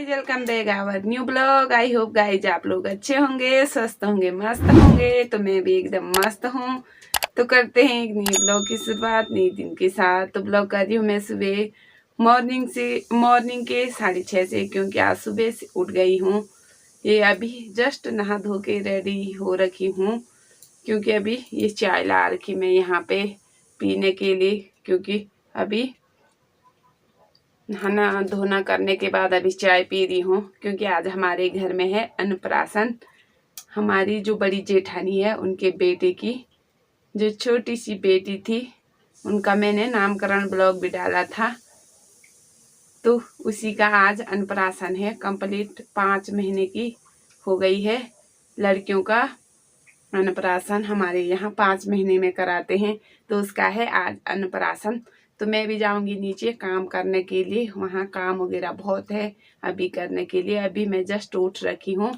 Guys, welcome back our new blog. I hope guys आप लोग अच्छे होंगे, स्वस्थ होंगे, मस्त होंगे। तो मैं भी एकदम मस्त हूँ। तो करते हैं एक नई ब्लॉग की शुरुआत नई दिन के साथ। तो ब्लॉग कर रही हूँ मैं सुबह मॉर्निंग के 6:30 से, क्योंकि आज सुबह से उठ गई हूँ। ये अभी जस्ट नहा धो के रेडी हो रखी हूँ, क्योंकि अभी ये चाय ला रखी मैं यहाँ पे पीने के लिए। क्योंकि अभी नहाना धोना करने के बाद अभी चाय पी रही हूँ, क्योंकि आज हमारे घर में है अन्नप्राशन। हमारी जो बड़ी जेठानी है उनके बेटे की जो छोटी सी बेटी थी, उनका मैंने नामकरण ब्लॉग भी डाला था। तो उसी का आज अन्नप्राशन है। कंप्लीट 5 महीने की हो गई है। लड़कियों का अन्नप्राशन हमारे यहाँ 5 महीने में कराते हैं, तो उसका है आज अन्नप्राशन। तो मैं भी जाऊंगी नीचे काम करने के लिए, वहाँ काम वगैरह बहुत है अभी करने के लिए। अभी मैं जस्ट उठ रखी हूँ,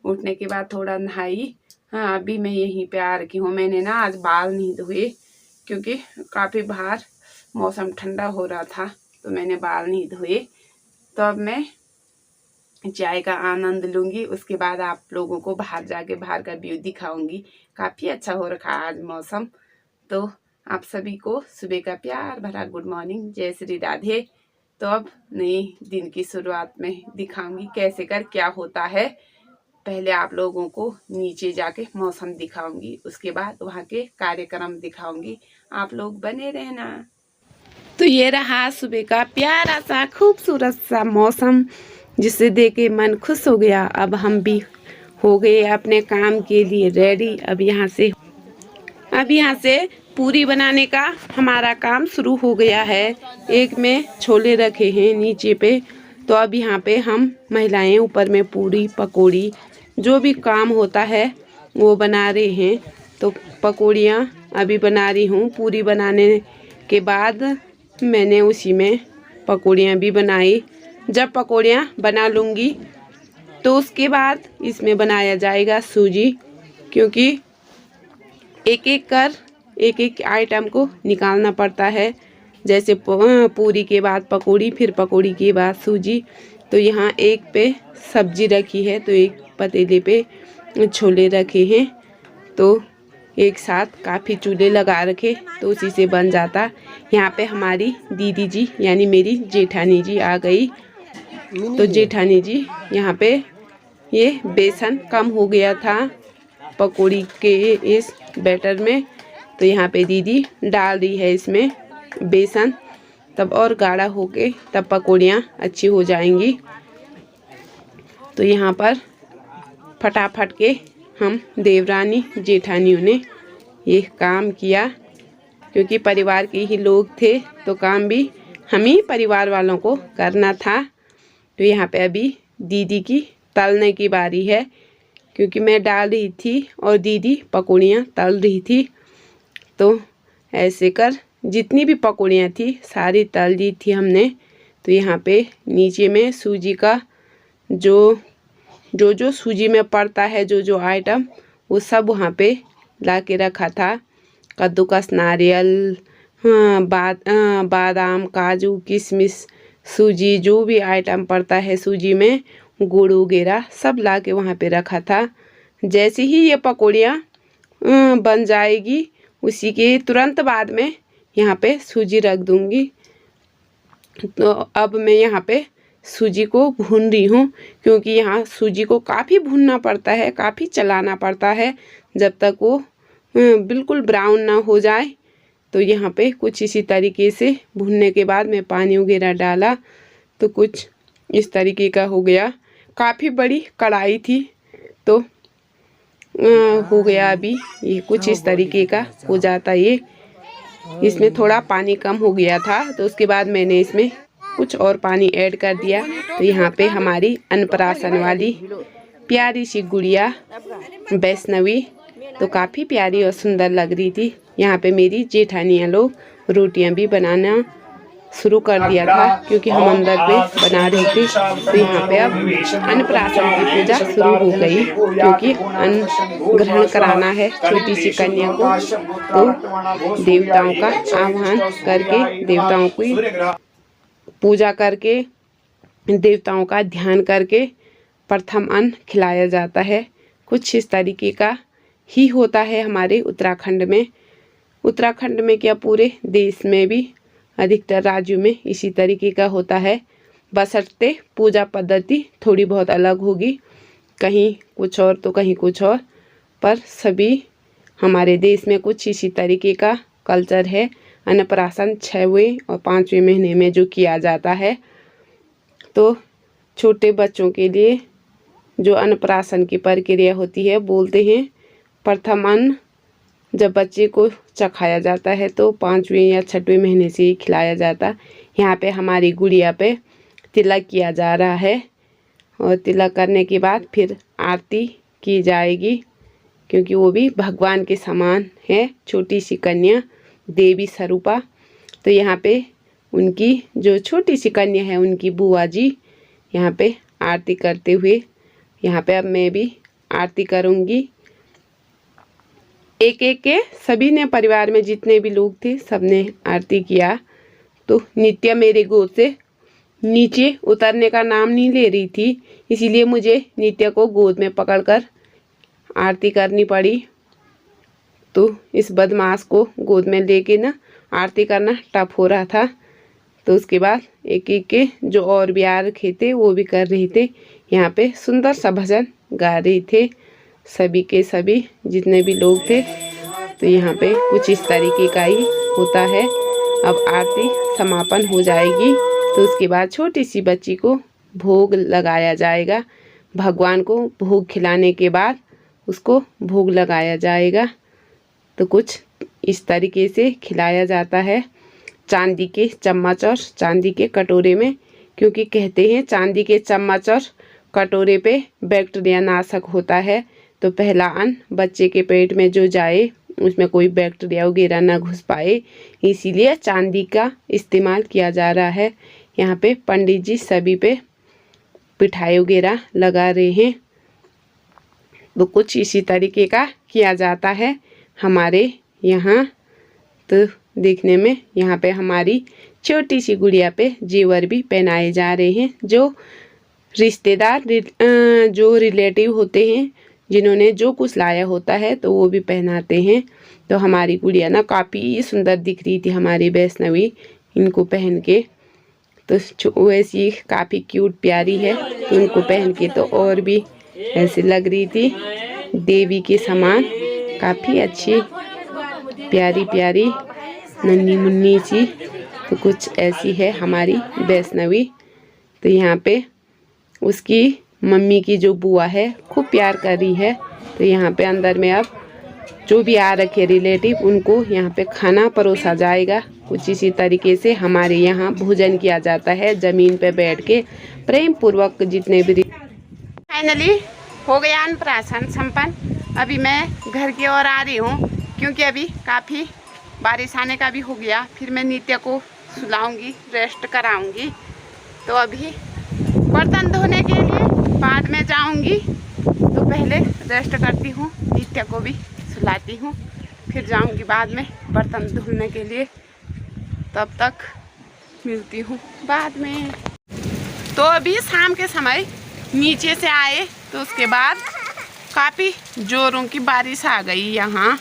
उठने के बाद थोड़ा नहाई। हाँ, अभी मैं यहीं पे आ रखी हूँ। मैंने ना आज बाल नहीं धोए, क्योंकि काफ़ी बाहर मौसम ठंडा हो रहा था, तो मैंने बाल नहीं धोए। तो अब मैं चाय का आनंद लूंगी, उसके बाद आप लोगों को बाहर जाके बाहर का व्यू दिखाऊंगी। काफ़ी अच्छा हो रखा आज मौसम। तो आप सभी को सुबह का प्यार भरा गुड मॉर्निंग, जय श्री राधे। तो अब नई दिन की शुरुआत में दिखाऊंगी कैसे कर क्या होता है। पहले आप लोगों को नीचे जाके मौसम दिखाऊंगी, उसके बाद वहाँ के कार्यक्रम दिखाऊंगी। आप लोग बने रहना। तो ये रहा सुबह का प्यारा सा खूबसूरत सा मौसम, जिसे देख के मन खुश हो गया। अब हम भी हो गए अपने काम के लिए रेडी। अब यहाँ से पूरी बनाने का हमारा काम शुरू हो गया है। एक में छोले रखे हैं नीचे पे, तो अब यहाँ पे हम महिलाएं ऊपर में पूरी पकौड़ी जो भी काम होता है वो बना रहे हैं। तो पकौड़ियाँ अभी बना रही हूँ। पूरी बनाने के बाद मैंने उसी में पकौड़ियाँ भी बनाई। जब पकौड़ियाँ बना लूँगी तो उसके बाद इसमें बनाया जाएगा सूजी, क्योंकि एक एक आइटम को निकालना पड़ता है। जैसे पूरी के बाद पकौड़ी, फिर पकौड़ी के बाद सूजी। तो यहाँ एक पे सब्जी रखी है, तो एक पतीले पे छोले रखे हैं। तो एक साथ काफ़ी चूल्हे लगा रखे, तो उसी से बन जाता। यहाँ पे हमारी दीदी जी यानी मेरी जेठानी जी आ गई। तो जेठानी जी यहाँ पे ये बेसन कम हो गया था पकौड़ी के इस बैटर में, तो यहाँ पे दीदी डाल दी है इसमें बेसन, तब और गाढ़ा होके तब पकौड़ियाँ अच्छी हो जाएंगी। तो यहाँ पर फटाफट के हम देवरानी जेठानियों ने ये काम किया, क्योंकि परिवार के ही लोग थे, तो काम भी हम ही परिवार वालों को करना था। तो यहाँ पे अभी दीदी की तलने की बारी है, क्योंकि मैं डाल रही थी और दीदी पकौड़ियाँ तल रही थी। तो ऐसे कर जितनी भी पकौड़ियाँ थी सारी तल दी थी हमने। तो यहाँ पे नीचे में सूजी का जो सूजी में पड़ता है जो आइटम, वो सब वहाँ पे ला के रखा था। कद्दूकस, नारियल, बादाम, काजू, किशमिश, सूजी, जो भी आइटम पड़ता है सूजी में, गुड़ वगैरह सब ला के वहाँ पे रखा था। जैसे ही ये पकौड़ियाँ बन जाएगी, उसी के तुरंत बाद में यहाँ पे सूजी रख दूँगी। तो अब मैं यहाँ पे सूजी को भून रही हूँ, क्योंकि यहाँ सूजी को काफ़ी भूनना पड़ता है, काफ़ी चलाना पड़ता है जब तक वो बिल्कुल ब्राउन ना हो जाए। तो यहाँ पे कुछ इसी तरीके से भूनने के बाद मैं पानी वगैरह डाला, तो कुछ इस तरीके का हो गया। काफ़ी बड़ी कढ़ाई थी, तो हो गया अभी ये कुछ इस तरीके का हो जाता। ये इसमें थोड़ा पानी कम हो गया था, तो उसके बाद मैंने इसमें कुछ और पानी ऐड कर दिया। तो यहाँ पे हमारी अन्नप्राशन वाली प्यारी सी गुड़िया वैष्णवी तो काफ़ी प्यारी और सुंदर लग रही थी। यहाँ पे मेरी जेठानियाँ लोग रोटियाँ भी बनाना शुरू कर दिया था, क्योंकि हम अंदर पे बना रहे थे। तो यहाँ पे अब अन्नप्राशन की पूजा शुरू हो गई, क्योंकि अन्न ग्रहण कराना है छोटी सी कन्या को। तो देवताओं का आह्वान करके, देवताओं की पूजा करके देवताओं का ध्यान करके प्रथम अन्न खिलाया जाता है। कुछ इस तरीके का ही होता है हमारे उत्तराखंड में। उत्तराखंड में क्या, पूरे देश में भी अधिकतर राज्यों में इसी तरीके का होता है। बशर्ते पूजा पद्धति थोड़ी बहुत अलग होगी, कहीं कुछ और तो कहीं कुछ और, पर सभी हमारे देश में कुछ इसी तरीके का कल्चर है। अन्नप्राशन 6वें और 5वें महीने में जो किया जाता है। तो छोटे बच्चों के लिए जो अन्नप्राशन की प्रक्रिया होती है, बोलते हैं प्रथम अन्न जब बच्चे को चखाया जाता है तो 5वें या 6वें महीने से ही खिलाया जाता। यहाँ पे हमारी गुड़िया पे तिलक किया जा रहा है और तिलक करने के बाद फिर आरती की जाएगी, क्योंकि वो भी भगवान के समान है, छोटी सी कन्या देवी स्वरूपा। तो यहाँ पे उनकी जो छोटी सी कन्या है, उनकी बुआ जी यहाँ पे आरती करते हुए, यहाँ पे अब मैं भी आरती करूँगी। एक एक के सभी ने, परिवार में जितने भी लोग थे सबने आरती किया। तो नित्या मेरे गोद से नीचे उतरने का नाम नहीं ले रही थी, इसीलिए मुझे नित्या को गोद में पकड़कर आरती करनी पड़ी। तो इस बदमाश को गोद में लेके ना आरती करना टफ हो रहा था। तो उसके बाद एक एक के जो और भी आ रखे थे वो भी कर रहे थे। यहाँ पे सुंदर सा भजन गा रहे थे सभी के सभी जितने भी लोग थे। तो यहाँ पे कुछ इस तरीके का ही होता है। अब आरती समापन हो जाएगी तो उसके बाद छोटी सी बच्ची को भोग लगाया जाएगा। भगवान को भोग खिलाने के बाद उसको भोग लगाया जाएगा। तो कुछ इस तरीके से खिलाया जाता है, चांदी के चम्मच और चांदी के कटोरे में, क्योंकि कहते हैं चांदी के चम्मच और कटोरे पे बैक्टीरिया नाशक होता है। तो पहला अन्न बच्चे के पेट में जो जाए उसमें कोई बैक्टीरिया वगैरह ना घुस पाए, इसीलिए चांदी का इस्तेमाल किया जा रहा है। यहाँ पे पंडित जी सभी पे मिठाई वगैरह लगा रहे हैं। तो कुछ इसी तरीके का किया जाता है हमारे यहाँ। तो देखने में यहाँ पे हमारी छोटी सी गुड़िया पे जेवर भी पहनाए जा रहे हैं। जो रिश्तेदार जो रिलेटिव होते हैं, जिन्होंने जो कुछ लाया होता है तो वो भी पहनाते हैं। तो हमारी गुड़िया ना काफ़ी सुंदर दिख रही थी, हमारी वैष्णवी, इनको पहन के। तो वैसी काफ़ी क्यूट प्यारी है, तो इनको पहन के तो और भी ऐसे लग रही थी देवी के समान, काफ़ी अच्छी प्यारी प्यारी नन्ही मुन्नी सी। तो कुछ ऐसी है हमारी वैष्णवी। तो यहाँ पे उसकी मम्मी की जो बुआ है खूब प्यार कर रही है। तो यहाँ पे अंदर में अब जो भी आ रखे रिलेटिव उनको यहाँ पे खाना परोसा जाएगा। कुछ इसी तरीके से हमारे यहाँ भोजन किया जाता है, ज़मीन पे बैठ के प्रेम पूर्वक। जितने भी फाइनली हो गया अन्नप्राशन संपन्न। अभी मैं घर की ओर आ रही हूँ, क्योंकि अभी काफ़ी बारिश आने का भी हो गया। फिर मैं नित्या को सुलाऊंगी, रेस्ट कराऊंगी। तो अभी बर्तन धोने के लिए बाद में जाऊंगी, तो पहले रेस्ट करती हूँ, नित्या को भी सुलाती हूँ, फिर जाऊंगी बाद में बर्तन धुलने के लिए। तब तक मिलती हूँ बाद में। तो अभी शाम के समय नीचे से आए तो उसके बाद काफ़ी जोरों की बारिश आ गई यहाँ,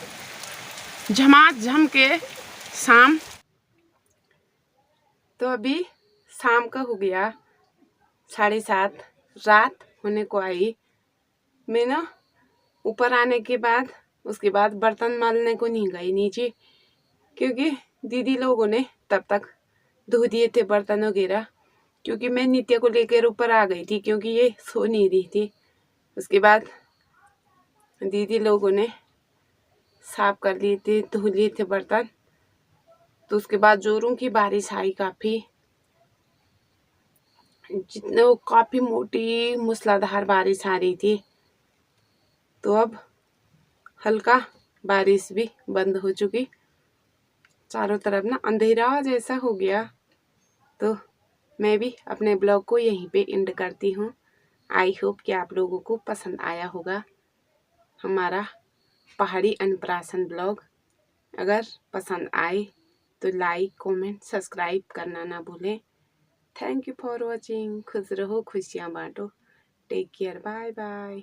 झमाझम के शाम। तो अभी शाम का हो गया 7:30, रात होने को आई। मैं ना ऊपर आने के बाद उसके बाद बर्तन मलने को नहीं गई नीचे, क्योंकि दीदी लोगों ने तब तक धो दिए थे बर्तन वगैरह। क्योंकि मैं नित्या को लेकर ऊपर आ गई थी, क्योंकि ये सो नहीं रही थी। उसके बाद दीदी लोगों ने साफ कर लिए थे, धो लिए थे बर्तन। तो उसके बाद जोरों की बारिश आई काफ़ी, जितने वो काफ़ी मोटी मूसलाधार बारिश आ रही थी। तो अब हल्का बारिश भी बंद हो चुकी, चारों तरफ ना अंधेरा जैसा हो गया। तो मैं भी अपने ब्लॉग को यहीं पे एंड करती हूँ। आई होप कि आप लोगों को पसंद आया होगा हमारा पहाड़ी अन्नप्राशन ब्लॉग। अगर पसंद आए तो लाइक, कमेंट, सब्सक्राइब करना ना भूलें। Thank you for watching. खुश रहो, खुशियाँ बांटो। Take care, bye bye.